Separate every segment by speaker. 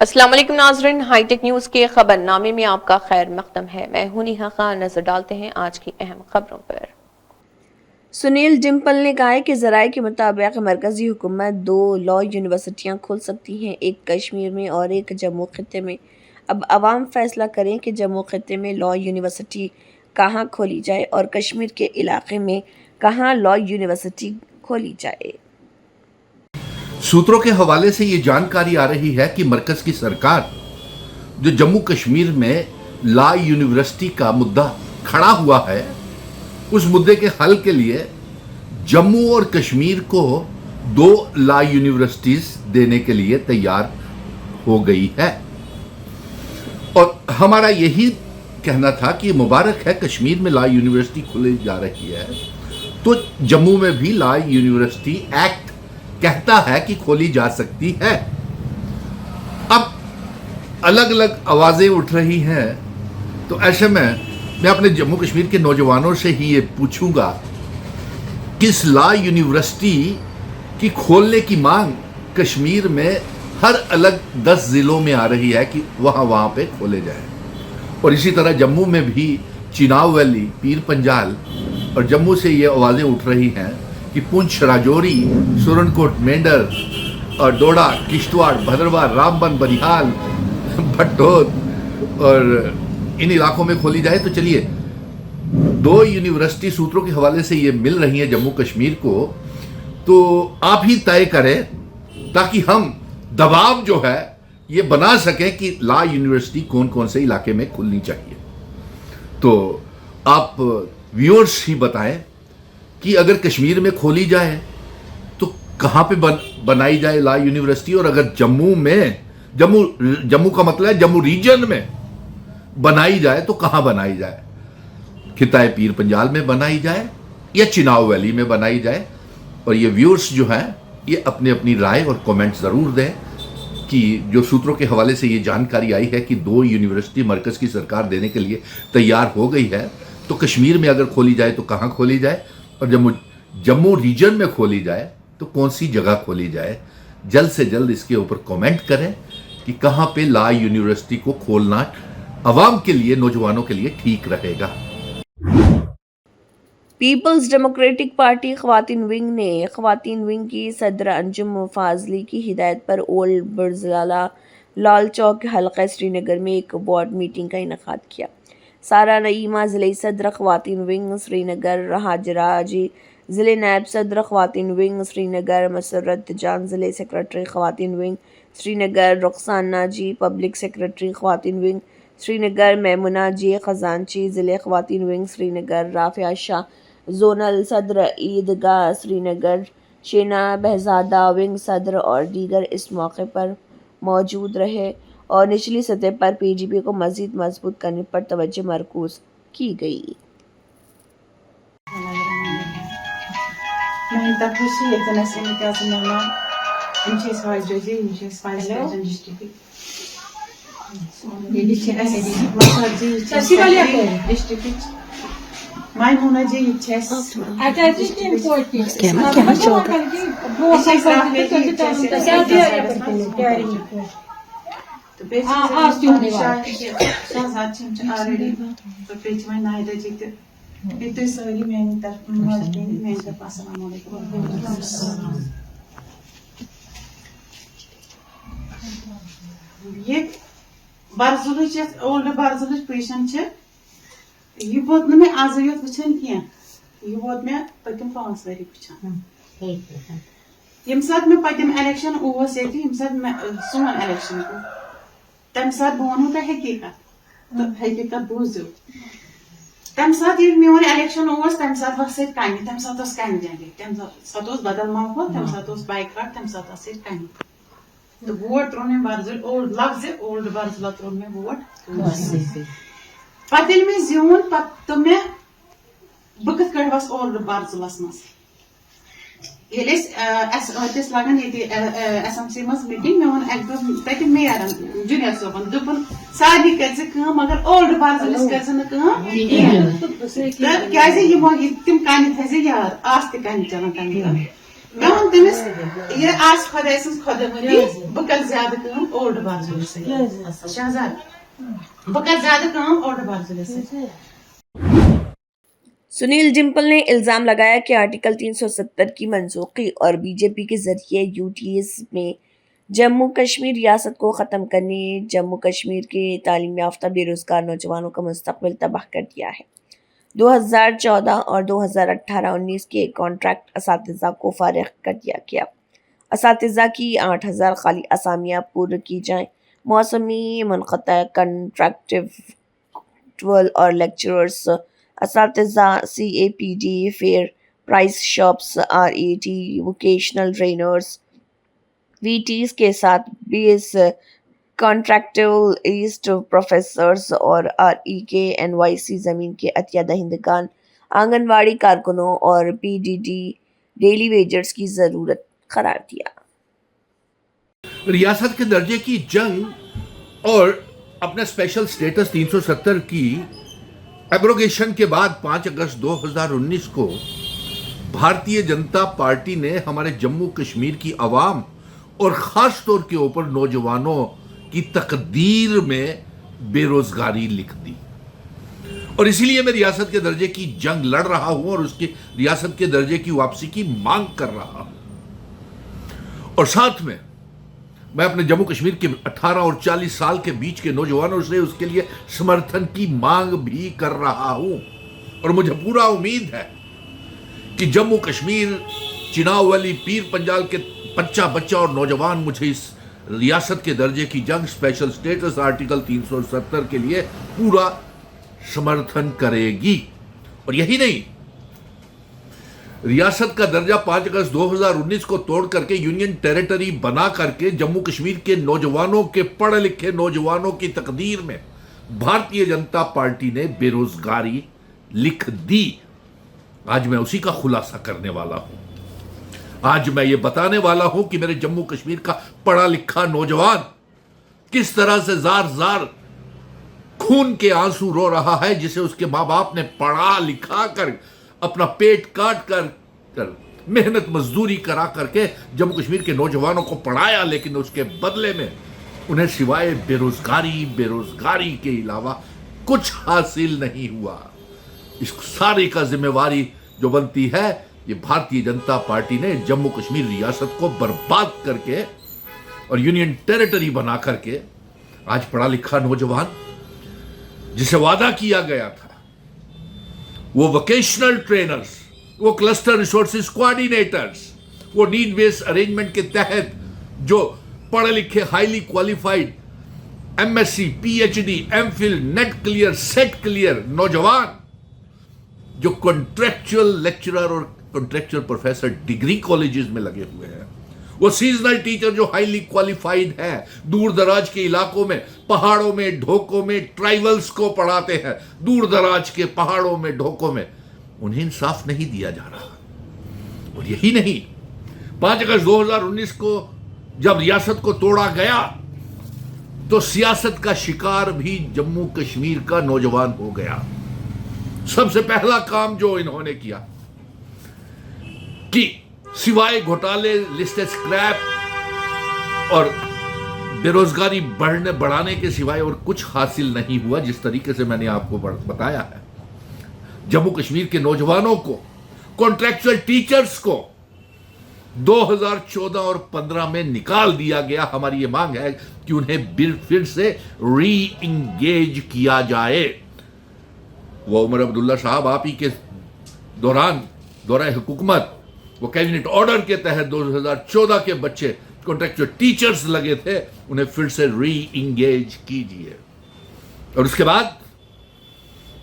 Speaker 1: السلام علیکم ناظرین، ہائی ٹیک نیوز کے خبر نامے میں آپ کا خیر مقدم ہے۔ میں ہوں نیہا خان۔ نظر ڈالتے ہیں آج کی اہم خبروں پر۔ سنیل ڈمپل نے کہا ہے کہ ذرائع کے مطابق مرکزی حکومت 2 لاء یونیورسٹیاں کھول سکتی ہے، ایک کشمیر میں اور ایک جموں خطے میں۔ اب عوام فیصلہ کریں کہ جموں خطے میں لاء یونیورسٹی کہاں کھولی جائے اور کشمیر کے علاقے میں کہاں لاء یونیورسٹی کھولی جائے۔
Speaker 2: سوتروں کے حوالے سے یہ جانکاری آ رہی ہے کہ مرکز کی سرکار جو جموں کشمیر میں لا یونیورسٹی کا مدعا کھڑا ہوا ہے، اس مدعے کے حل کے لیے جموں اور کشمیر کو 2 لا یونیورسٹیز دینے کے لیے تیار ہو گئی ہے۔ اور ہمارا یہی کہنا تھا کہ یہ مبارک ہے، کشمیر میں لا یونیورسٹی کھلی جا رہی ہے تو جموں میں بھی لا یونیورسٹی ایکٹ کہتا ہے کہ کھولی جا سکتی ہے۔ اب الگ الگ آوازیں اٹھ رہی ہیں، تو ایسے میں اپنے جموں کشمیر کے نوجوانوں سے ہی یہ پوچھوں گا کہ اس لا یونیورسٹی کی کھولنے کی مانگ کشمیر میں ہر الگ 10 ضلعوں میں آ رہی ہے کہ وہاں پہ کھولے جائیں، اور اسی طرح جموں میں بھی چناو ویلی، پیر پنجال اور جموں سے یہ آوازیں اٹھ رہی ہیں کہ پونچھ، راجوری، سورن کوٹ، مینڈر اور ڈوڈا، کشتواڑ، بھدرواہ، رامبن، بنیہال، بھٹود اور ان علاقوں میں کھولی جائے۔ تو چلیے 2 یونیورسٹی سوتروں کے حوالے سے یہ مل رہی ہیں جموں کشمیر کو، تو آپ ہی طے کریں تاکہ ہم دباؤ جو ہے یہ بنا سکیں کہ لا یونیورسٹی کون کون سے علاقے میں کھلنی چاہیے۔ تو آپ ویورز ہی بتائیں کہ اگر کشمیر میں کھولی جائے تو کہاں پہ بنائی جائے لا یونیورسٹی، اور اگر جموں کا مطلب ہے جموں ریجن میں بنائی جائے تو کہاں بنائی جائے؟ خطۂ پیر پنجال میں بنائی جائے یا چناو ویلی میں بنائی جائے؟ اور یہ ویورز جو ہیں یہ اپنی رائے اور کومنٹ ضرور دیں کہ جو سوتروں کے حوالے سے یہ جانکاری آئی ہے کہ 2 یونیورسٹی مرکز کی سرکار دینے کے لیے تیار ہو گئی ہے، تو کشمیر میں اگر کھولی جائے تو کہاں کھولی جائے، اور جموں ریجن میں کھولی جائے تو کون سی جگہ کھولی جائے؟ جلد سے جلد اس کے اوپر کومنٹ کریں کہ کہاں پہ لا یونیورسٹی کو کھولنا عوام کے لیے، نوجوانوں کے لیے ٹھیک رہے گا۔
Speaker 1: پیپلز ڈیموکریٹک پارٹی خواتین ونگ نے خواتین ونگ کی صدر انجم فاضلی کی ہدایت پر اولڈ برزلہ لال چوک حلقہ سری نگر میں ایک وارڈ میٹنگ کا انعقاد کیا۔ سارہ نعیمہ ضلعی صدر خواتین ونگ سری نگر، ہاجرہ جی ضلع نائب صدر خواتین ونگ سری نگر، مسرت جان ضلع سیکرٹری خواتین ونگ سری نگر، رخسانہ جی پبلک سیکرٹری خواتین ونگ سری نگر، میمونہ جی خزانچی ضلع خواتین ونگ سری نگر، رافعہ شاہ زونل صدر عیدگاہ سری نگر، شینا بہزادہ ونگ صدر اور دیگر اس موقع پر موجود رہے اور نچلی سطح پر پی جی پی کو مزید مضبوط کرنے پر توجہ مرکوز کی گئی۔
Speaker 3: مائمونہ جی ساری میانہ طرف میانہ طرف السلام علیکم۔ یہ برزلچ اولڈ برزلچ پوزیشن یہ ووت نا مےٚ آزے یوت وٕچھان کینٛہہ، یہ ووت مےٚ پٔتِم 5 ؤری وٕچھان۔ ییٚمہِ ساتہٕ مےٚ پٔتِم الیکشن اوس ییٚتہِ، ییٚمہِ ساتہٕ مےٚ سون الیکشن گوٚو، تمہِ ساتہٕ بہٕ ونہو تۄہہِ حقیٖقت تہٕ حقیٖقت بوٗزِو۔ تمہِ ساتہٕ ییٚلہِ میون الیکشن اوس، تمہِ ساتہٕ ٲس ییٚتہِ کَنہِ، تمہِ ساتہٕ ٲس کَنہِ جنگی، تمہِ ساتہٕ اوس بدل ماحول، تمہِ ساتہٕ اوس بایکاٹ، تمہِ ساتہٕ ٲس ییٚتہِ کَنہِ، تہٕ ووٹ ترٛوو مےٚ برزُل اولڈ لفظِ اولڈ برزُلہ ترٛوو مےٚ ووٹ۔ پتہٕ ییٚلہِ مےٚ زیوٗن، پتہٕ دوٚپ مےٚ بہٕ کِتھ کٔٹھۍ وَسہٕ اولڈ برزُلس منٛز۔ ییٚلہِ أسۍ ٲسۍ لگان ییٚتہِ ایس ایم سی منٛز میٖٹنگ، مےٚ ووٚن اکہِ دۄہ تتہِ میرن جُنید صٲبن، دوٚپُن سارنٕے کٔرۍ زِ کٲم مگر اولڈ برزُلِس کٔرۍ زِ نہٕ کٲم کِہیٖنۍ، تہٕ کیازِ یِمو تِم کَنہِ تھٲے زِ یاد، آسہٕ تہِ کَنہِ چلان تمہِ دۄہ۔ मैं वन तमिस ये आज खुदा सज खुदावंदी बह कर ज्यादा काम ओल्ड बारजुल से शहजाद बह कर ज्यादा काम ओल्ड बारजुल से।
Speaker 1: सुनील जिम्पल ने इल्ज़ाम लगाया कि आर्टिकल 370 की मनसूखी और बीजेपी के जरिए यूटीएस में जम्मू कश्मीर रियासत को ख़त्म करने जम्मू कश्मीर के तालीम याफ्ता बेरोज़गार नौजवानों का मुस्तक़बिल तबाह कर दिया है। 2014 और 2018-19 के कॉन्ट्रैक्ट असातिज़ा को फारिग कर दिया गया। असातिज़ा की 8000 खाली असामियाँ पूरी की जाएँ। मौसमी मुनक़ता कंट्रैक्चुअल और लेक्चरर्स असातिज़ा CAPD fair price shops RAT vocational trainers VTs के साथ 20 कॉन्ट्रैक्चुअल ईस्ट प्रोफेसर्स और REK NYC ज़मीन के अतिया दहिंदगान आंगनवाड़ी कारकुनों और PDD डेली वेजर्स की ज़रूरत करार दिया।
Speaker 2: रियासत के दर्जे की जंग और अपना स्पेशल स्टेटस 370 की एब्रोगेशन के बाद 5 अगस्त 2019 को भारतीय जनता पार्टी ने हमारे जम्मू कश्मीर की आवाम और ख़ास तौर के ऊपर नौजवानों की तकदीर में बेरोज़गारी लिख दी। और इसीलिए मैं रियासत के दर्जे की जंग लड़ रहा हूं और उसकी रियासत के दर्जे की वापसी की मांग कर रहा हूं। और साथ में मैं अपने जम्मू कश्मीर के 18 और 40 साल के बीच के नौजवानों से उसके लिए समर्थन की मांग भी कर रहा हूं। और मुझे पूरा उम्मीद है कि जम्मू कश्मीर, चिनाव वैली, पीर पंजाल के बच्चा और नौजवान मुझे इस रियासत के दर्जे की जंग, स्पेशल स्टेटस, आर्टिकल 370 के लिए पूरा समर्थन करेगी। और यही नहीं, रियासत का दर्जा 5 अगस्त 2019 को तोड़ करके यूनियन टेरिटरी बना करके जम्मू कश्मीर के नौजवानों के, पढ़े लिखे नौजवानों की तकदीर में भारतीय जनता पार्टी ने बेरोजगारी लिख दी। आज मैं उसी का खुलासा करने वाला हूं। आज मैं ये बताने वाला हूं कि मेरे जम्मू कश्मीर का पढ़ा लिखा नौजवान किस तरह से जार खून के आंसू रो रहा है, जिसे उसके माँ बाप ने पढ़ा लिखा कर, अपना पेट काट कर मेहनत मजदूरी करा करके जम्मू कश्मीर के नौजवानों को पढ़ाया, लेकिन उसके बदले में उन्हें सिवाय बेरोजगारी के अलावा कुछ हासिल नहीं हुआ। इस सारी का जिम्मेवारी जो बनती है, ये भारतीय जनता पार्टी ने जम्मू कश्मीर रियासत को बर्बाद करके और यूनियन टेरिटरी बना करके आज पढ़ा लिखा नौजवान जिसे वादा किया गया था, वो वोकेशनल ट्रेनर्स, वो क्लस्टर रिसोर्सेज कोऑर्डिनेटर्स, वो नीड बेस्ड अरेंजमेंट के तहत जो पढ़े लिखे highly qualified MSc, PhD, MPhil, net clear, set clear नौजवान जो कॉन्ट्रैक्चुअल लेक्चरर और कॉन्ट्रैक्चुअल प्रोफेसर डिग्री कॉलेजेस में लगे हुए हैं, वो सीजनल टीचर जो हाईली क्वालिफाइड हैं, दूर दराज के इलाकों में, पहाड़ों में, ढोकों में ट्राइबल्स को पढ़ाते हैं, दूर दराज के पहाड़ों में, ढोकों में, उन्हें इंसाफ नहीं दिया जा रहा। और यही नहीं, 5 अगस्त 2019 को जब रियासत को तोड़ा गया तो सियासत का शिकार भी जम्मू कश्मीर का नौजवान हो गया। सबसे पहला काम जो इन्होंने किया कि सिवाय घोटाले, लिस्टेड स्क्रैप और बेरोजगारी बढ़ाने के सिवाय और कुछ हासिल नहीं हुआ। जिस तरीके से मैंने आपको बताया है, जम्मू कश्मीर के नौजवानों को, कॉन्ट्रैक्चुअल टीचर्स को 2014 और 15 में निकाल दिया गया। हमारी ये मांग है कि उन्हें फिर से री इंगेज किया जाए। वो उमर अब्दुल्ला साहब आप ही के दौरान हुकूमत, वो कैबिनेट ऑर्डर के तहत 2014 के बच्चे कॉन्ट्रैक्चुअल टीचर्स लगे थे, उन्हें फिर से री इंगेज कीजिए। और उसके बाद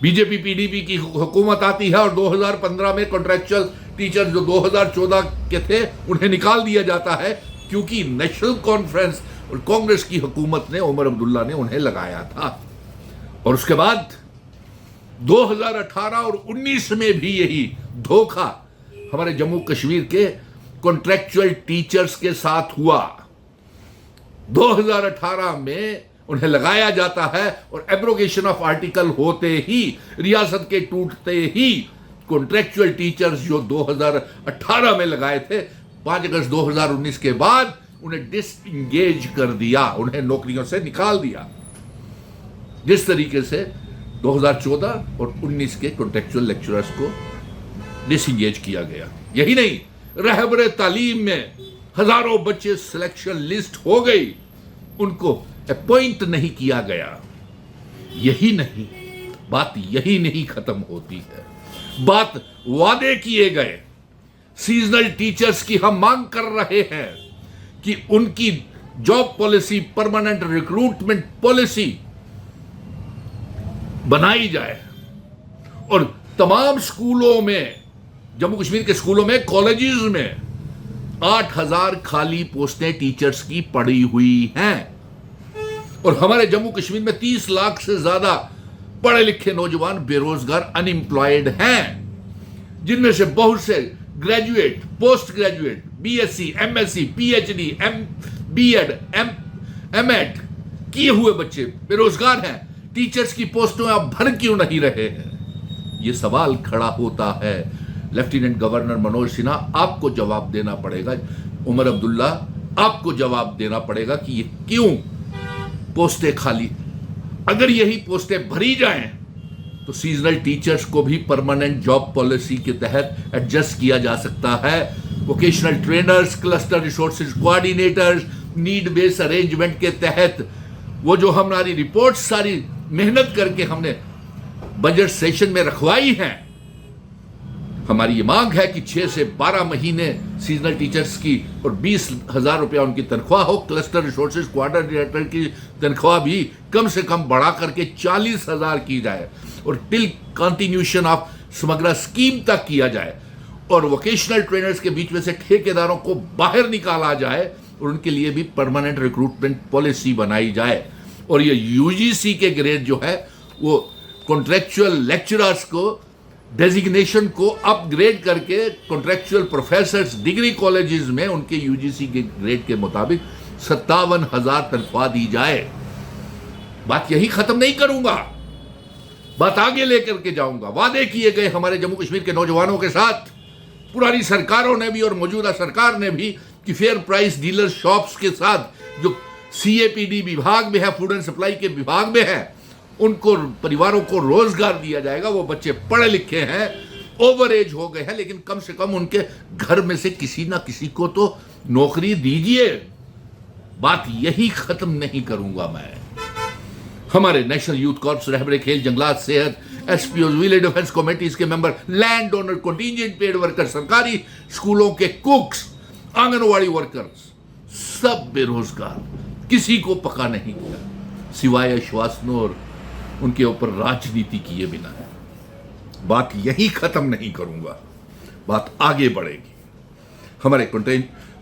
Speaker 2: बीजेपी PDP की हुकूमत आती है और 2015 में कॉन्ट्रैक्चुअल टीचर जो 2014 के थे उन्हें निकाल दिया जाता है, क्योंकि नेशनल कॉन्फ्रेंस और कांग्रेस की हुकूमत ने, उमर अब्दुल्ला ने उन्हें लगाया था। और उसके बाद 2018 और 19 में भी यही धोखा हमारे जम्मू कश्मीर के कॉन्ट्रैक्चुअल टीचर्स के साथ हुआ। 2018 में उन्हें लगाया जाता है और एब्रोगेशन ऑफ आर्टिकल होते ही, रियासत के टूटते ही, कॉन्ट्रैक्चुअल टीचर्स जो 2018 में लगाए थे 5 अगस्त 2019 के बाद उन्हें डिसएंगेज कर दिया, उन्हें नौकरियों से निकाल दिया, जिस तरीके से 2014 और 19 के कॉन्ट्रेक्चुअल लेक्चरर्स को डिसएंगेज किया गया। यही नहीं, रहबरे तालीम में हजारों बच्चे सिलेक्शन लिस्ट हो गई, उनको अपॉइंट नहीं किया गया। यही नहीं, बात यही नहीं खत्म होती है, बात वादे किए गए सीजनल टीचर्स की हम मांग कर रहे हैं कि उनकी job policy, permanent recruitment policy बनाई जाए और तमाम स्कूलों में, जम्मू कश्मीर के स्कूलों में, कॉलेजेस में 8000 खाली पोस्टें टीचर्स की पड़ी हुई हैं और हमारे जम्मू कश्मीर में 30 लाख से ज्यादा पढ़े लिखे नौजवान बेरोजगार अनएम्प्लॉयड हैं, जिनमें से बहुत से graduate, post graduate, BSc, MSc, PhD, BEd, MEd किए हुए बच्चे बेरोजगार हैं। टीचर्स की पोस्टों आप भर क्यों नहीं रहे हैं? ये सवाल खड़ा होता है। लेफ्टिनेंट गवर्नर मनोज सिन्हा, आपको जवाब देना पड़ेगा। उमर अब्दुल्ला, आपको जवाब देना पड़ेगा कि ये क्यों पोस्टें खाली। अगर यही पोस्टें भरी जाएं तो सीजनल टीचर्स को भी परमानेंट जॉब पॉलिसी के तहत एडजस्ट किया जा सकता है। Vocational trainers, cluster resources coordinators, need based arrangement के तहत वो जो हमारी रिपोर्ट सारी मेहनत करके हमने बजट सेशन में रखवाई है, हमारी ये मांग है कि 6 से 12 महीने सीजनल टीचर्स की और 20,000 रुपया उनकी तनख्वाह हो। क्लस्टर रिसोर्सेज कोऑर्डिनेटर की तनख्वाह भी कम से कम बढ़ा करके 40,000 की जाए और टिल कंटिन्यूशन ऑफ समग्र स्कीम तक किया जाए और वोकेशनल ट्रेनर्स के बीच में से ठेकेदारों को बाहर निकाला जाए और उनके लिए भी परमानेंट रिक्रूटमेंट पॉलिसी बनाई जाए। और ये यूजीसी के ग्रेड जो है वो कॉन्ट्रेक्चुअल लेक्चरर्स को डेजिग्नेशन को अपग्रेड करके कॉन्ट्रेक्चुअल प्रोफेसर्स डिग्री कॉलेजेस में उनके यूजीसी के ग्रेड के मुताबिक 57,000 तनख्वाह दी जाए। बात यही खत्म नहीं करूंगा, बात आगे लेकर के जाऊंगा। वादे किए गए हमारे जम्मू कश्मीर के नौजवानों के साथ, पुरानी सरकारों ने भी और मौजूदा सरकार ने भी, कि फेयर प्राइस डीलर शॉप्स के साथ जो सीएपीडी विभाग में है, फूड एंड सप्लाई के विभाग में है, उनको परिवारों को रोजगार दिया जाएगा। वो बच्चे पढ़े लिखे हैं, ओवर एज हो गए हैं, लेकिन कम से कम उनके घर में से किसी ना किसी को तो नौकरी दीजिए। बात यही खत्म नहीं करूंगा मैं। हमारे नेशनल यूथ कॉर्प्स, रहबरे खेल, जंगलात, सेहत, एसपीओ, विलेज डिफेंस कमेटीज के member, land owner, contingent paid worker, सरकारी स्कूलों के कुक्स, आंगनवाड़ी वर्कर्स, सब बेरोजगार, किसी को पका नहीं किया सिवाय आश्वासनों और उनके ऊपर राजनीति किए बिना है। बात यही खत्म नहीं करूंगा, बात आगे बढ़ेगी।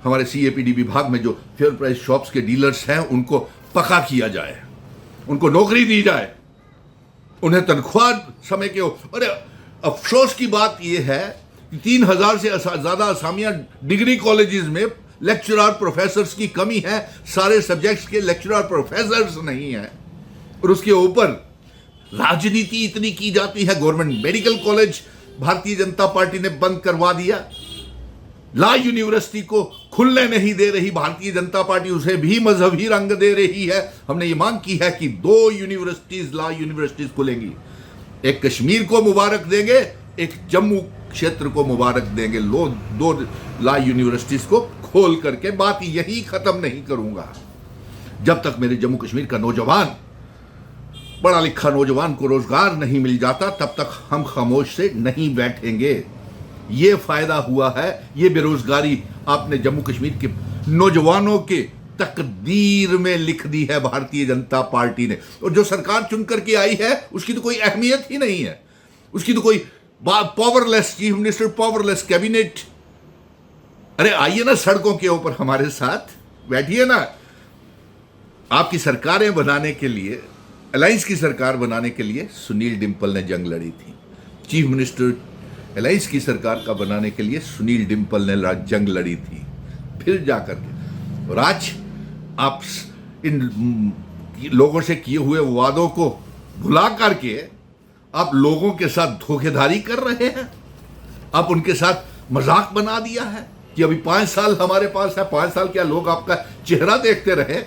Speaker 2: हमारे सीएपीडी विभाग में जो फेयर प्राइस शॉप्स के डीलर्स हैं उनको पका किया जाए, उनको नौकरी दी जाए, उन्हें तनख्वाह समय के। अरे अफसोस की बात यह है कि 3,000 से ज्यादा असामियां डिग्री कॉलेजेस में लेक्चरर प्रोफेसर्स की कमी है, सारे सब्जेक्ट्स के लेक्चरर प्रोफेसर्स नहीं है और उसके ऊपर राजनीति इतनी की जाती है। Government medical college Bharatiya Janata party ने बंद करवा दिया, ला यूनिवर्सिटी को खुलने नहीं दे रही भारतीय जनता पार्टी, उसे भी मजहबी रंग दे रही है। हमने ये मांग की है कि 2 यूनिवर्सिटीज, ला यूनिवर्सिटीज खुलेंगी, एक कश्मीर को मुबारक देंगे, एक जम्मू क्षेत्र को मुबारक देंगे। 2 ला यूनिवर्सिटीज को खोल करके। बात यही खत्म नहीं करूंगा जब तक मेरे जम्मू कश्मीर का नौजवान, पढ़ा लिखा नौजवान को रोजगार नहीं मिल जाता, तब तक हम खामोश से नहीं बैठेंगे। ये फायदा हुआ है, ये बेरोजगारी आपने जम्मू कश्मीर के नौजवानों के तकदीर में लिख दी है भारतीय जनता पार्टी ने। और जो सरकार चुन करके आई है उसकी तो कोई अहमियत ही नहीं है, उसकी तो कोई powerless chief minister, powerless cabinet. अरे आइए ना सड़कों के ऊपर हमारे साथ बैठिए ना। आपकी सरकारें बनाने के लिए, अलायंस की सरकार बनाने के लिए सुनील डिम्पल ने जंग लड़ी थी। चीफ मिनिस्टर अलायंस की सरकार का बनाने के लिए सुनील डिम्पल ने जंग लड़ी थी। फिर जाकर के और आज आप इन लोगों से किए हुए वादों को भुला करके आप लोगों के साथ धोखेधारी कर रहे हैं, आप उनके साथ मजाक बना दिया है। کہ ابھی 5 سال ہمارے پاس ہے، 5 سال کیا لوگ آپ کا چہرہ دیکھتے رہے،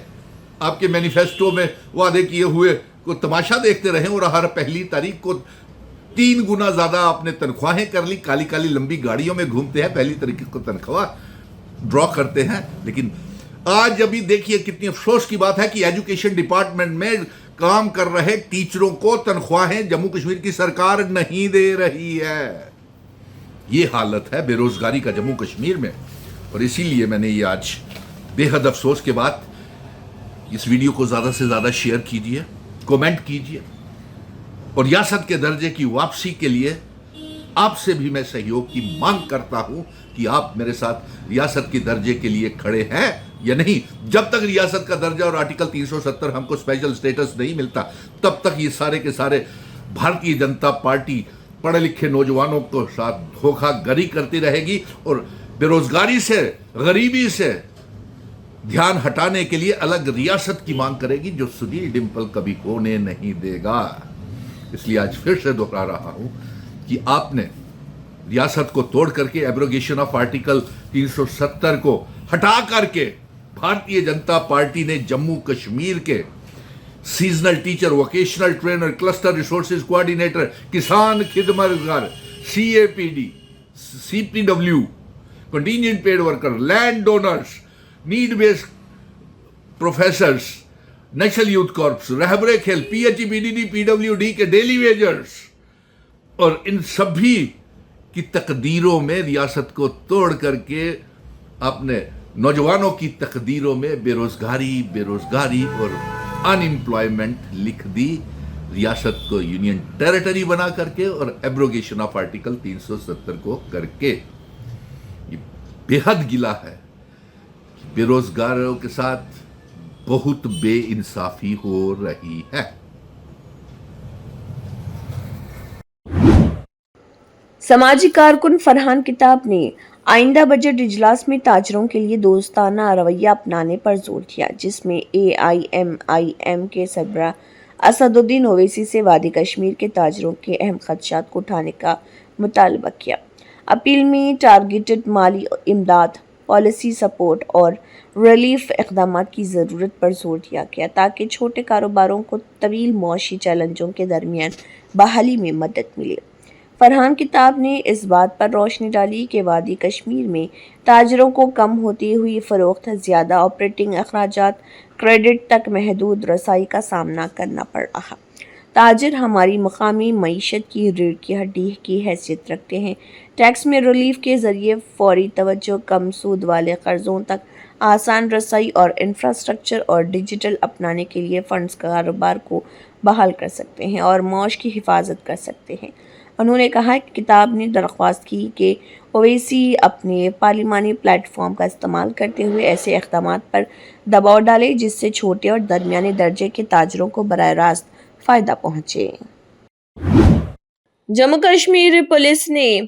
Speaker 2: آپ کے مینیفیسٹو میں وعدے کیے ہوئے کو تماشا دیکھتے رہے، اور ہر پہلی تاریخ کو 3 گنا زیادہ آپ نے تنخواہیں کر لی، کالی کالی لمبی گاڑیوں میں گھومتے ہیں، پہلی تاریخ کو تنخواہ ڈرا کرتے ہیں۔ لیکن آج ابھی دیکھیے کتنی افسوس کی بات ہے کہ ایجوکیشن ڈپارٹمنٹ میں کام کر رہے ٹیچروں کو تنخواہیں جموں کشمیر کی سرکار نہیں دے رہی ہے۔ یہ حالت ہے بے روزگاری کا جموں کشمیر میں، اور اسی لیے میں نے یہ آج بے حد افسوس کے بعد اس ویڈیو کو زیادہ سے زیادہ شیئر کیجئے، کومنٹ کیجئے، اور ریاست کے درجے کی واپسی کے لیے آپ سے بھی میں سہیوگ کی مانگ کرتا ہوں کہ آپ میرے ساتھ ریاست کے درجے کے لیے کھڑے ہیں یا نہیں۔ جب تک ریاست کا درجہ اور آرٹیکل 370 ہم کو اسپیشل سٹیٹس نہیں ملتا، تب تک یہ سارے کے سارے بھارتیہ جنتا پارٹی پڑھے لکھے نوجوانوں کو ساتھ دھوکہ گری کرتی رہے گی، اور بے روزگاری سے، غریبی سے دھیان ہٹانے کے لیے الگ ریاست کی مانگ کرے گی، جو سنیل ڈمپل کبھی ہونے نہیں دے گا۔ اس لیے آج پھر سے دہرا رہا ہوں کہ آپ نے ریاست کو توڑ کر کے ایبروگیشن آف آرٹیکل 370 کو ہٹا کر کے بھارتیہ جنتا پارٹی نے جموں کشمیر کے seasonal teacher, vocational trainer, cluster resources coordinator, کسان خدمت گار، C A P D, C P W, contingent paid worker, land donors, need based professors, national youth corps, رہبر کھیل، P H E, P D D, P W D کے daily wagers, اور ان سبھی کی تقدیروں میں ریاست کو توڑ کر کے اپنے نوجوانوں کی تقدیروں میں بے روزگاری اور ان امپلائمنٹ لکھ دی، ریاست کو یونین ٹیریٹری بنا کر کے اور ایبروگیشن آف آرٹیکل 370 کو کر کے۔ یہ بے حد گلہ ہے، بے روزگاروں کے ساتھ بہت بے انصافی ہو رہی ہے۔
Speaker 1: سماجی کارکن فرحان کتاب نے آئندہ بجٹ اجلاس میں تاجروں کے لیے دوستانہ رویہ اپنانے پر زور دیا، جس میں AIMIM کے سربراہ اسد الدین اویسی سے وادی کشمیر کے تاجروں کے اہم خدشات کو اٹھانے کا مطالبہ کیا۔ اپیل میں ٹارگیٹڈ مالی امداد، پالیسی سپورٹ اور ریلیف اقدامات کی ضرورت پر زور دیا گیا تاکہ چھوٹے کاروباروں کو طویل معاشی چیلنجوں کے درمیان بحالی میں مدد ملے۔ فرحان کتاب نے اس بات پر روشنی ڈالی کہ وادی کشمیر میں تاجروں کو کم ہوتی ہوئی فروخت، زیادہ آپریٹنگ اخراجات، کریڈٹ تک محدود رسائی کا سامنا کرنا پڑ رہا۔ تاجر ہماری مقامی معیشت کی ریڑھ کی ہڈی کی حیثیت رکھتے ہیں۔ ٹیکس میں ریلیف کے ذریعے فوری توجہ، کم سود والے قرضوں تک آسان رسائی اور انفراسٹرکچر اور ڈیجیٹل اپنانے کے لیے فنڈز کاروبار کو بحال کر سکتے ہیں اور معاش کی حفاظت کر سکتے ہیں۔ انہوں نے کہا کہ کتاب نے درخواست کی کہ اویسی اپنے پارلیمانی پلیٹ فارم کا استعمال کرتے ہوئے ایسے اقدامات پر دباؤ ڈالے جس سے چھوٹے اور درمیانے درجے کے تاجروں کو براہ راست فائدہ پہنچے۔ جموں کشمیر پولیس نے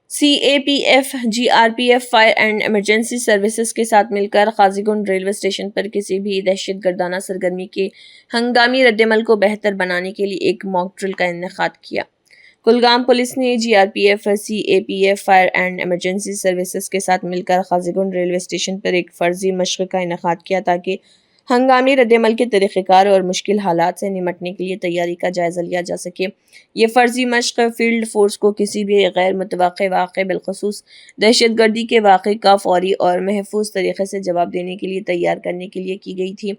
Speaker 1: CAPF، GRPF، fire and emergency services کے ساتھ مل کر قاضی گنڈ ریلوے اسٹیشن پر کسی بھی دہشت گردانہ سرگرمی کے ہنگامی ردعمل کو بہتر بنانے کے لیے ایک موک ڈرل کا انعقاد کیا۔ کلگام پولیس نے GRPF، CAPF، fire and emergency services کے ساتھ مل کر قاضی گنڈ ریلوے اسٹیشن پر ایک فرضی مشق کا انعقاد کیا تاکہ ہنگامی ردعمل کے طریقہ کار اور مشکل حالات سے نمٹنے کے لیے تیاری کا جائزہ لیا جا سکے۔ یہ فرضی مشق فیلڈ فورس کو کسی بھی غیر متوقع واقعے، بالخصوص دہشت گردی کے واقعے کا فوری اور محفوظ طریقے سے جواب دینے کے لیے تیار کرنے کے لیے کی گئی تھی،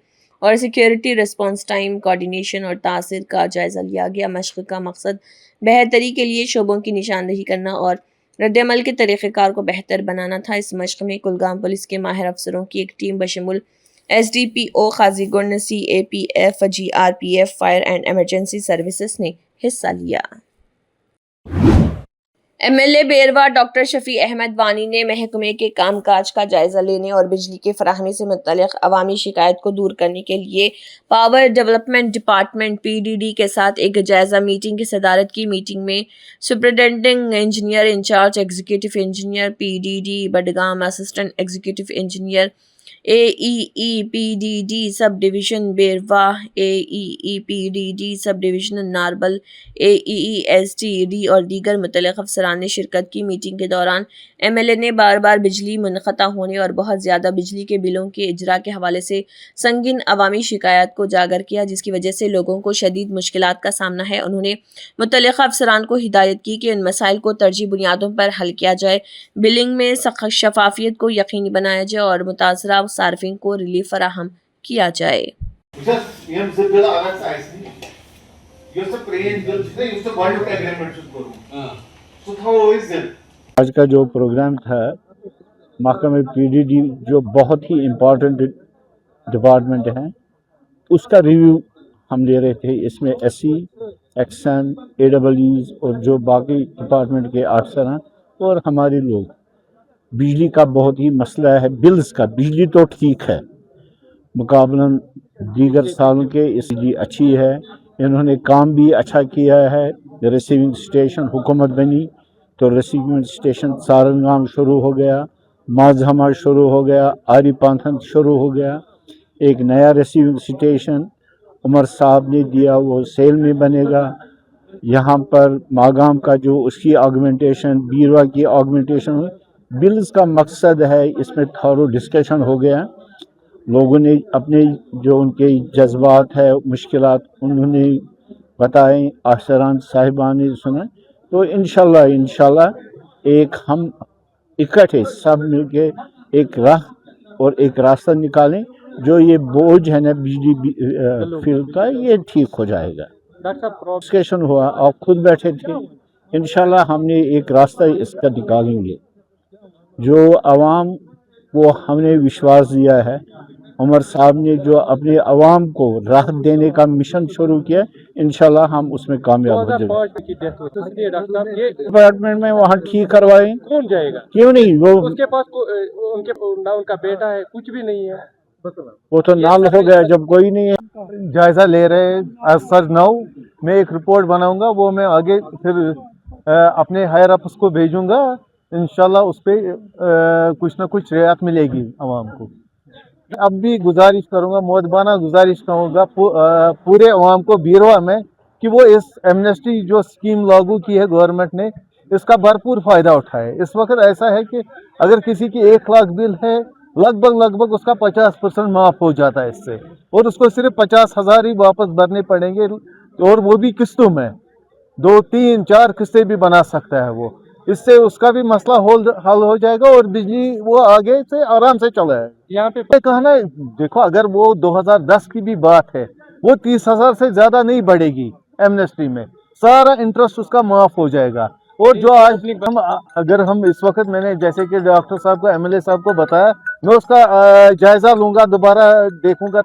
Speaker 1: اور سیکیورٹی ریسپانس ٹائم، کوارڈینیشن اور تاثیر کا جائزہ لیا گیا۔ مشق کا مقصد بہتری کے لیے شعبوں کی نشاندہی کرنا اور ردعمل کے طریقہ کار کو بہتر بنانا تھا۔ اس مشق میں کلگام پولیس کے ماہر افسروں کی ایک ٹیم بشمول SDPO Qazi گنڈ، CAPF، GRPF، fire and emergency services نے حصہ لیا۔ MLA بیروا ڈاکٹر شفیع احمد وانی نے محکمے کے کام کاج کا جائزہ لینے اور بجلی کی فراہمی سے متعلق عوامی شکایت کو دور کرنے کے لیے پاور ڈیولپمنٹ ڈپارٹمنٹ PDD کے ساتھ ایک جائزہ میٹنگ کی صدارت کی۔ میٹنگ میں superintending engineer incharge executive engineer PDD Budgam, assistant executive engineer AEEPDD sub division Beerwah, AEEPDD sub division Narbal, AEESTD और दीगर मुतल्लिक़ अफसरान ने शिरकत की। मीटिंग के दौरान MLA ने बार बार बिजली मुनक़ता होने और बहुत ज़्यादा बिजली के बिलों के इजरा के हवाले से संगीन अवामी शिकायत को उजागर किया, जिसकी वजह से लोगों को शदीद मुश्किलात का सामना है। उन्होंने मुतल्लिक़ अफसरान को हिदायत की कि इन मसाइल को तरजीह बुनियादों पर हल किया जाए, बिलिंग में शफाफियत को यकीनी बनाया जाए और मुतासरा सार्फिन को रिलीफ फराहम किया जाए।
Speaker 4: आज का जो प्रोग्राम था महकमे PDD जो बहुत ही इम्पोर्टेंट डिपार्टमेंट है उसका रिव्यू हम ले रहे थे। इसमें SC, एक्शन, AEEs और जो बाकी डिपार्टमेंट के अफसर हैं और हमारे लोग, बिजली का बहुत ही मसला है। बिल्स का बिजली तो ठीक है मुकाबलन दीगर सालों के, इसलिए अच्छी है। इन्होंने काम भी अच्छा किया है। रिसीविंग स्टेशन हुकूमत बनी तो रिसीविंग स्टेशन सारंगाम शुरू हो गया, माजहमा शुरू हो गया, आरी पांथन शुरू हो गया। एक नया रिसीविंग स्टेशन उमर साहब ने दिया, वो सेल में बनेगा। यहाँ पर मागाम का जो उसकी ऑगमेंटेशन, बीरवा की ऑगमेंटेशन, बिल्स का मकसद है। इसमें थोड़ा डिस्कशन हो गया। लोगों ने अपने जो उनके जज्बात है, मुश्किलात उन्होंने बताए, अफसरान साहिबान ने सुना। तो इंशाल्लाह एक हम इकट्ठे सब मिलके एक राह और एक रास्ता निकालें, जो ये बोझ है ना बिजली फील्ड का, ये ठीक हो जाएगा। डिस्कशन हुआ, आप खुद बैठे थे। इंशाल्लाह हमने एक रास्ता इसका निकालेंगे। जो आवाम वो हमने विश्वास दिया है, उमर साहब ने जो अपने आवाम को राहत देने का मिशन शुरू किया, इंशाल्लाह हम उसमें कामयाब हो जाएंगे। डिपार्टमेंट में वहाँ ठीक करवाएं।
Speaker 5: कौन जाएगा?
Speaker 4: क्यों नहीं, वो
Speaker 5: उसके पास ना उनका बेटा है, कुछ भी नहीं है।
Speaker 4: वो तो नाल हो गया जब कोई नहीं है।
Speaker 6: जायजा ले रहे हैं सर। नाउ मैं एक रिपोर्ट बनाऊंगा, वो मैं आगे फिर अपने हायर अप्स को भेजूंगा। इंशाल्लाह उस पर कुछ ना कुछ रियायत मिलेगी आवाम को। अब भी गुजारिश करूंगा, मोदबाना गुजारिश करूंगा पूरे अवाम को बीरवा में कि वो इस एमनेस्टी जो स्कीम लागू की है गवर्नमेंट ने, इसका भरपूर फ़ायदा उठाए। इस वक्त ऐसा है कि अगर किसी की 1 लाख बिल है, लगभग उसका 50% माफ़ हो जाता है इससे, और उसको सिर्फ 50,000 ही वापस भरने पड़ेंगे, और वो भी किस्तों में 2, 3, 4 किस्तें भी बना सकता है वो। इससे उसका भी मसला हल हो जाएगा और बिजली वो आगे से आराम से चला है।
Speaker 5: यहाँ पे
Speaker 6: कहना है, देखो अगर वो 2010 की भी बात है, वो 30,000 से ज़्यादा नहीं बढ़ेगी एमनेस्टी में, सारा इंटरेस्ट उसका माफ़ हो जाएगा। और जो आज अगर हम इस वक्त, मैंने जैसे कि डॉक्टर साहब को, MLA साहब को बताया, मैं उसका जायज़ा लूँगा, दोबारा देखूँगा,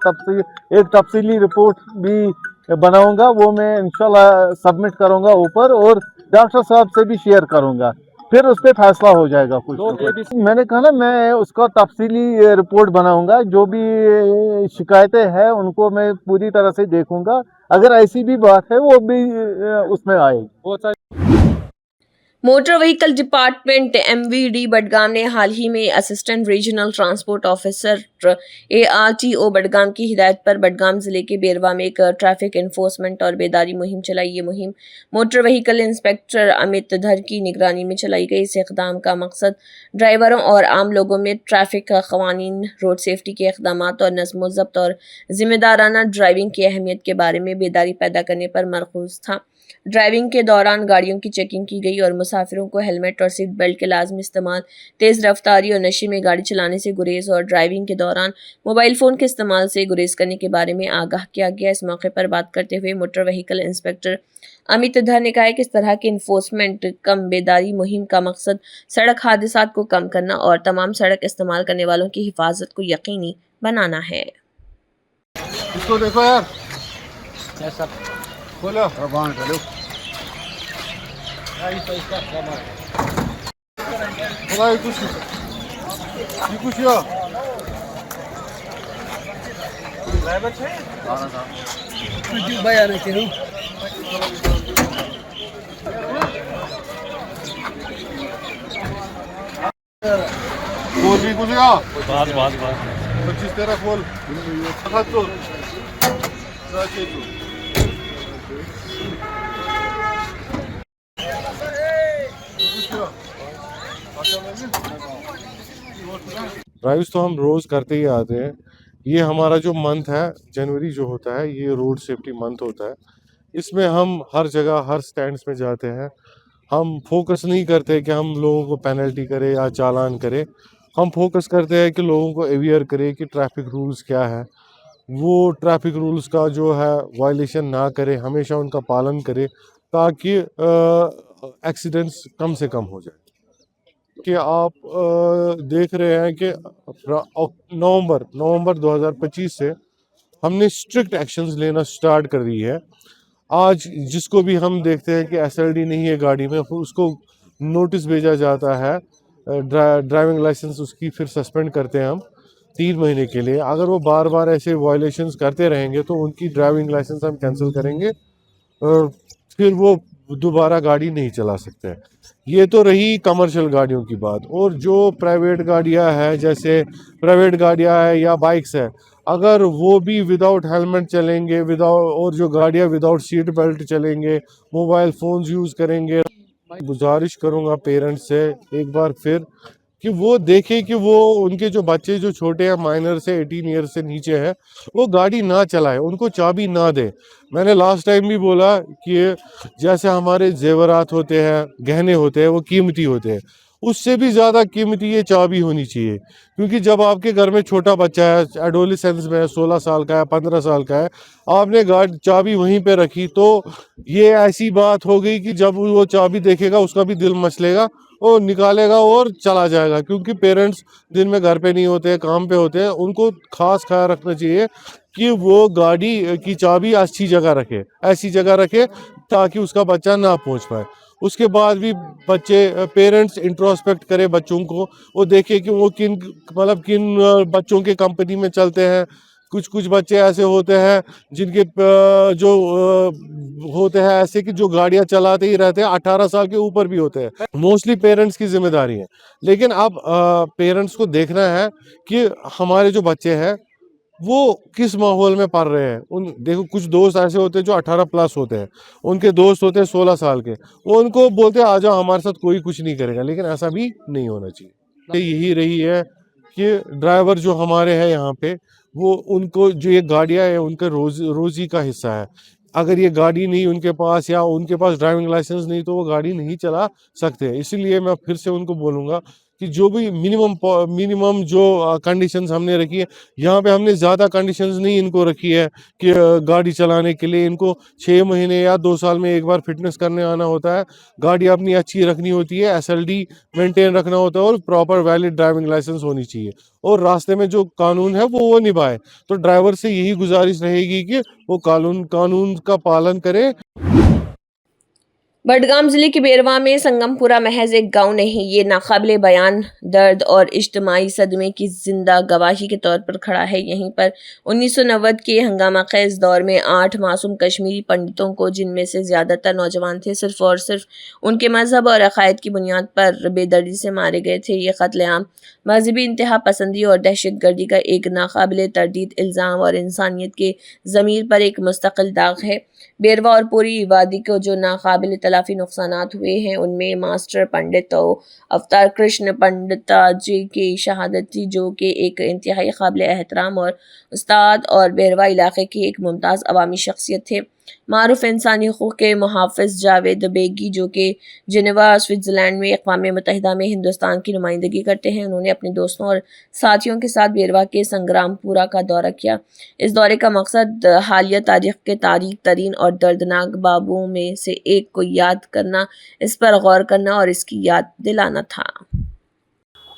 Speaker 6: एक तफसीली रिपोर्ट भी बनाऊँगा, वो मैं इंशाल्लाह सबमिट करूँगा ऊपर, और डॉक्टर साहब से भी शेयर करूँगा, फिर उस पर फैसला हो जाएगा कुछ। मैंने कहा ना, मैं उसका तफसीली रिपोर्ट बनाऊँगा, जो भी शिकायतें हैं उनको मैं पूरी तरह से देखूँगा। अगर ऐसी भी बात है वो भी उसमें आएगी।
Speaker 1: Motor vehicle department MVD Budgam ने हाल ही में assistant regional transport officer ARTO Budgam की हिदायत पर बडगाम जिले के बेरवा में एक ट्रैफिक इन्फोर्समेंट और बेदारी मुहिम चलाई। ये मुहिम मोटर व्हीकल इंस्पेक्टर अमित धर की निगरानी में चलाई गई। इस इक़दाम का मकसद ड्राइवरों और आम लोगों में ट्रैफिक क़वानीन, रोड सेफ्टी के इक़दामात और नज़्म व ज़ब्त और ज़िम्मेदाराना ड्राइविंग की अहमियत के बारे में बेदारी पैदा करने पर मरकूज़ था। ड्राइविंग के दौरान गाड़ियों की चेकिंग की गई और मुसाफिरों को हेलमेट और सीट बेल्ट के लाजमी इस्तेमाल, तेज़ रफ्तारी और नशे में गाड़ी चलाने से गुरेज और ड्राइविंग के दौरान मोबाइल फ़ोन के इस्तेमाल से गुरेज करने के बारे में आगाह किया गया। इस मौके पर बात करते हुए मोटर व्हीकल इंस्पेक्टर अमित धर ने कहा कि इस तरह की इन्फोर्समेंट कम बेदारी मुहिम का मकसद सड़क हादसात को कम करना और तमाम सड़क इस्तेमाल करने वालों की हिफाजत को यकीनी बनाना है।
Speaker 6: इसको देखो यार, खोलो भगवान करो। कुछ या कुछ
Speaker 7: ड्राइव्स तो हम रोज़ करते ही आते हैं। ये हमारा जो मंथ है, जनवरी जो होता है, ये रोड सेफ्टी मंथ होता है। इसमें हम हर जगह हर स्टैंड्स में जाते हैं। हम फोकस नहीं करते कि हम लोगों को पेनल्टी करें या चालान करें। हम फोकस करते हैं कि लोगों को अवेयर करें कि ट्रैफिक रूल्स क्या है, वो ट्रैफिक रूल्स का जो है वायलेशन ना करें, हमेशा उनका पालन करें ताकि एक्सीडेंट्स कम से कम हो जाए। कि आप देख रहे हैं कि नवंबर 2025 से हमने स्ट्रिक्ट एक्शंस लेना स्टार्ट कर दी है। आज जिसको भी हम देखते हैं कि एसएलडी नहीं है गाड़ी में, उसको नोटिस भेजा जाता है, ड्राइविंग लाइसेंस उसकी फिर सस्पेंड करते हैं हम 3 महीने के लिए। अगर वो बार बार ऐसे वायलेशंस करते रहेंगे तो उनकी ड्राइविंग लाइसेंस हम कैंसिल करेंगे और फिर वो दोबारा गाड़ी नहीं चला सकते। ये तो रही कमर्शियल गाड़ियों की बात। और जो प्राइवेट गाड़ियां हैं, जैसे प्राइवेट गाड़ियां हैं या बाइक्स है, अगर वो भी विदाउट हेलमेट चलेंगे, और जो गाड़ियां विदाउट सीट बेल्ट चलेंगे, मोबाइल फ़ोन्स यूज़ करेंगे, गुजारिश करूँगा पेरेंट्स से एक बार फिर कि वो देखें कि वो उनके जो बच्चे जो छोटे हैं, माइनर से 18 ईयर से नीचे है, वो गाड़ी ना चलाए, उनको चाबी ना दे। मैंने लास्ट टाइम भी बोला कि जैसे हमारे जेवरात होते हैं, गहने होते हैं, वो कीमती होते हैं, उससे भी ज़्यादा कीमती ये चाबी होनी चाहिए। क्योंकि जब आपके घर में छोटा बच्चा है, एडोलेसेंस में है, 16 साल का है, 15 साल का है, आपने गाड़ी चाबी वहीं पे रखी, तो ये ऐसी बात हो गई कि जब वो चाबी देखेगा उसका भी दिल मचलेगा, वो निकालेगा और चला जाएगा। क्योंकि पेरेंट्स दिन में घर पे नहीं होते, काम पे होते हैं, उनको खास ख्याल रखना चाहिए कि वो गाड़ी की चाबी अच्छी जगह रखे, ऐसी जगह रखे ताकि उसका बच्चा ना पहुंच पाए। उसके बाद भी पेरेंट्स इंट्रोस्पेक्ट करें बच्चों को, वो देखे कि वो किन बच्चों के कंपनी में चलते हैं। कुछ बच्चे ऐसे होते हैं जिनके जो होते हैं ऐसे कि जो गाड़ियां चलाते ही रहते हैं, 18 साल के ऊपर भी होते हैं। मोस्टली पेरेंट्स की जिम्मेदारी है, लेकिन अब पेरेंट्स को देखना है कि हमारे जो बच्चे हैं वो किस माहौल में पढ़ रहे हैं। देखो, कुछ दोस्त ऐसे होते हैं जो 18 प्लस होते हैं, उनके दोस्त होते हैं 16 साल के, वो उनको बोलते हैं आ जाओ हमारे साथ, कोई कुछ नहीं करेगा। लेकिन ऐसा भी नहीं होना चाहिए। यही रही है कि ड्राइवर जो हमारे हैं यहाँ पे, वो उनको जो ये गाड़ियाँ है उनका रोजी का हिस्सा है। अगर ये गाड़ी नहीं उनके पास, या उनके पास ड्राइविंग लाइसेंस नहीं, तो वो गाड़ी नहीं चला सकते। इसीलिए मैं फिर से उनको बोलूँगा कि जो भी मिनिमम जो कंडीशंस हमने रखी है, यहाँ पे हमने ज़्यादा कंडीशंस नहीं इनको रखी है कि गाड़ी चलाने के लिए इनको 6 महीने या 2 साल में एक बार फिटनेस करने आना होता है, गाड़ी अपनी अच्छी रखनी होती है, एसएलडी मेंटेन रखना होता है और प्रॉपर वैलिड ड्राइविंग लाइसेंस होनी चाहिए, और रास्ते में जो कानून है वो निभाए। तो ड्राइवर से यही गुजारिश रहेगी कि वो कानून का पालन करे।
Speaker 1: बडगाम जिले के बेरवा में संगमपुरा महज एक गांव नहीं, ये नाकाबिले बयान दर्द और इज्तिमाई सदमे की जिंदा गवाही के तौर पर खड़ा है। यहीं पर 1990 के हंगामा खेज दौर में 8 मासूम कश्मीरी पंडितों को, जिनमें से ज्यादातर नौजवान थे, सिर्फ और सिर्फ उनके मजहब और अकायद की बुनियाद पर बेदर्दी से मारे गए थे। ये कत्लेआम मजहबी इंतहा पसंदी और दहशत गर्दी का एक नाकाबिले तरदीद इल्ज़ाम और इंसानियत के ज़मीर पर एक मुस्तकिल दाग है। बेरवा और पूरी वादी को जो नाकाबिले तलाफी नुकसानात हुए हैं, उनमें मास्टर पंडित अवतार कृष्ण पंडिता जी की शहादत थी, जो कि एक इंतहाई काबिल एहतराम और उस्ताद और बेरवा इलाके की एक मुमताज़ अवामी शख्सियत थे। मारूफ इंसानी हकूक़ के मुहाफ़िज़ जावेद बेगी, जो कि जिनेवा स्विट्ज़रलैंड में अक़वाम मुत्तहिदा में हिंदुस्तान की नुमाइंदगी करते हैं, उन्होंने अपने दोस्तों और साथियों के साथ बेरवा के संग्रामपुरा का दौरा किया। इस दौरे का मकसद हालिया तारीख़ के तारीख़ तरीन और दर्दनाक बाबुओं में से एक को याद करना, इस पर गौर करना और इसकी याद दिलाना था।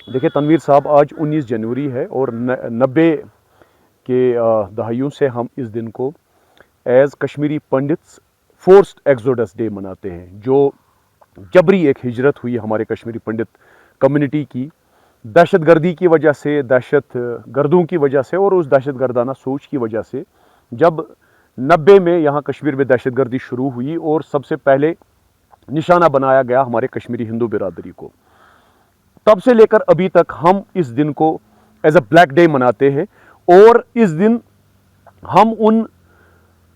Speaker 8: देखिए तनवीर साहब, आज 19 जनवरी है और 90 के दहाइयों से हम इस दिन को as Kashmiri pandits forced exodus day मनाते हैं, जो जबरी एक हिजरत हुई हमारे कश्मीरी पंडित कम्युनिटी की, दहशत गर्दी की वजह से, दहशत गर्दों की वजह से और उस दहशत गर्दाना सोच की वजह से। जब 90 में यहाँ कश्मीर में दहशत गर्दी शुरू हुई और सबसे पहले निशाना बनाया गया हमारे कश्मीरी हिंदू बिरादरी को, तब से लेकर अभी तक हम इस दिन को एज अ ब्लैक डे मनाते हैं। और इस दिन हम उन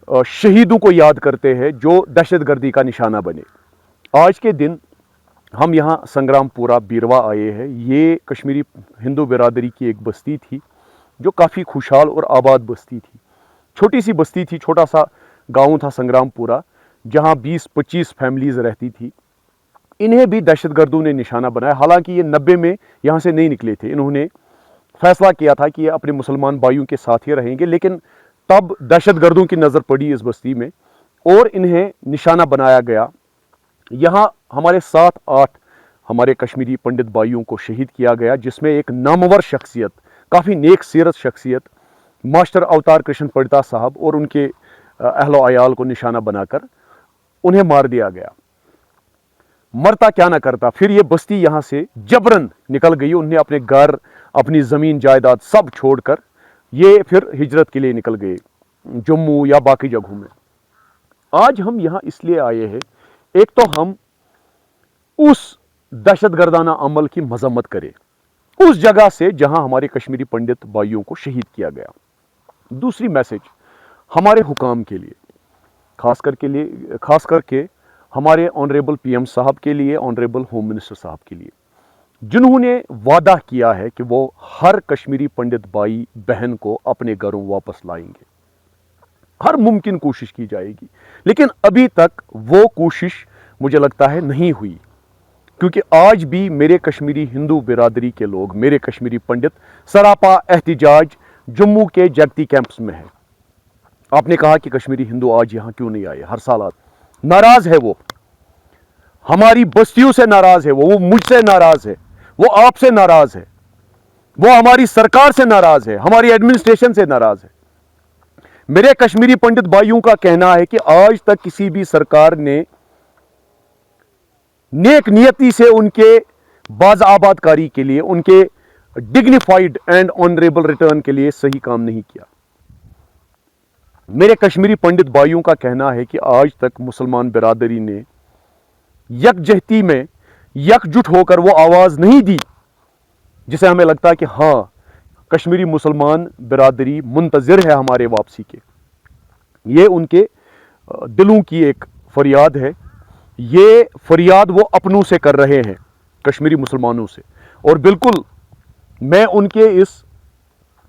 Speaker 8: शहीदों को याद करते हैं जो दहशतगर्दी का निशाना बने। आज के दिन हम यहाँ संग्रामपुरा बीरवा आए हैं। ये कश्मीरी हिंदू बिरादरी की एक बस्ती थी जो काफ़ी खुशहाल और आबाद बस्ती थी। छोटी सी बस्ती थी, छोटा सा गांव था संग्रामपुरा, जहाँ 20-25 फैमिलीज़ रहती थी। इन्हें भी दहशतगर्दों ने निशाना बनाया। हालांकि ये 90 में यहाँ से नहीं निकले थे। इन्होंने फैसला किया था कि ये अपने मुसलमान भाइयों के साथ ही रहेंगे, लेकिन तब दहशतगर्दों की नज़र पड़ी इस बस्ती में और इन्हें निशाना बनाया गया। यहाँ हमारे 7-8 हमारे कश्मीरी पंडित भाइयों को शहीद किया गया, जिसमें एक नामवर शख्सियत, काफ़ी नेक सीरत शख्सियत मास्टर अवतार कृष्ण पंडिता साहब और उनके अहलो अयाल को निशाना बनाकर उन्हें मार दिया गया। मरता क्या ना करता, फिर ये बस्ती यहाँ से जबरन निकल गई। उन्हें अपने घर, अपनी ज़मीन जायदाद सब छोड़कर ये फिर हिजरत के लिए निकल गए जम्मू या बाकी जगहों में। आज हम यहाँ इसलिए आए हैं, एक तो हम उस दहशतगर्दाना अमल की मजम्मत करें उस जगह से जहां हमारे कश्मीरी पंडित भाइयों को शहीद किया गया। दूसरी मैसेज हमारे हुकाम के लिए, खास करके हमारे ऑनरेबल पीएम साहब के लिए, ऑनरेबल होम मिनिस्टर साहब के लिए, जिन्होंने वादा किया है कि वो हर कश्मीरी पंडित भाई बहन को अपने घरों वापस लाएंगे। हर मुमकिन कोशिश की जाएगी, लेकिन अभी तक वो कोशिश मुझे लगता है नहीं हुई, क्योंकि आज भी मेरे कश्मीरी हिंदू बिरादरी के लोग, मेरे कश्मीरी पंडित सरापा एहतिजाज जम्मू के जगती कैंप्स में है। आपने कहा कि कश्मीरी हिंदू आज यहाँ क्यों नहीं आए, हर साल नाराज है, वो हमारी बस्तियों से नाराज है, वो मुझसे नाराज है, वो आपसे नाराज है, वो हमारी सरकार से नाराज है, हमारी एडमिनिस्ट्रेशन से नाराज है। मेरे कश्मीरी पंडित भाइयों का कहना है कि आज तक किसी भी सरकार ने नेक नियति से उनके बाज़आबादकारी के लिए, उनके डिग्निफाइड एंड ऑनरेबल रिटर्न के लिए सही काम नहीं किया। मेरे कश्मीरी पंडित भाइयों का कहना है कि आज तक मुसलमान बिरादरी ने यकजहती में एकजुट होकर वो आवाज़ नहीं दी जिसे हमें लगता है कि हाँ, कश्मीरी मुसलमान बिरादरी मुंतज़िर है हमारे वापसी के। ये उनके दिलों की एक फरियाद है। ये फरियाद वो अपनों से कर रहे हैं, कश्मीरी मुसलमानों से, और बिल्कुल मैं उनके इस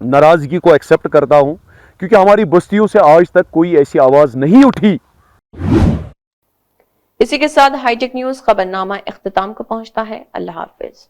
Speaker 8: नाराज़गी को एक्सेप्ट करता हूं, क्योंकि हमारी बस्तियों से आज तक कोई ऐसी आवाज़ नहीं उठी।
Speaker 1: इसी के साथ हाईटेक न्यूज़ खबरनामा इख्तिताम को पहुंचता है। अल्लाह हाफिज।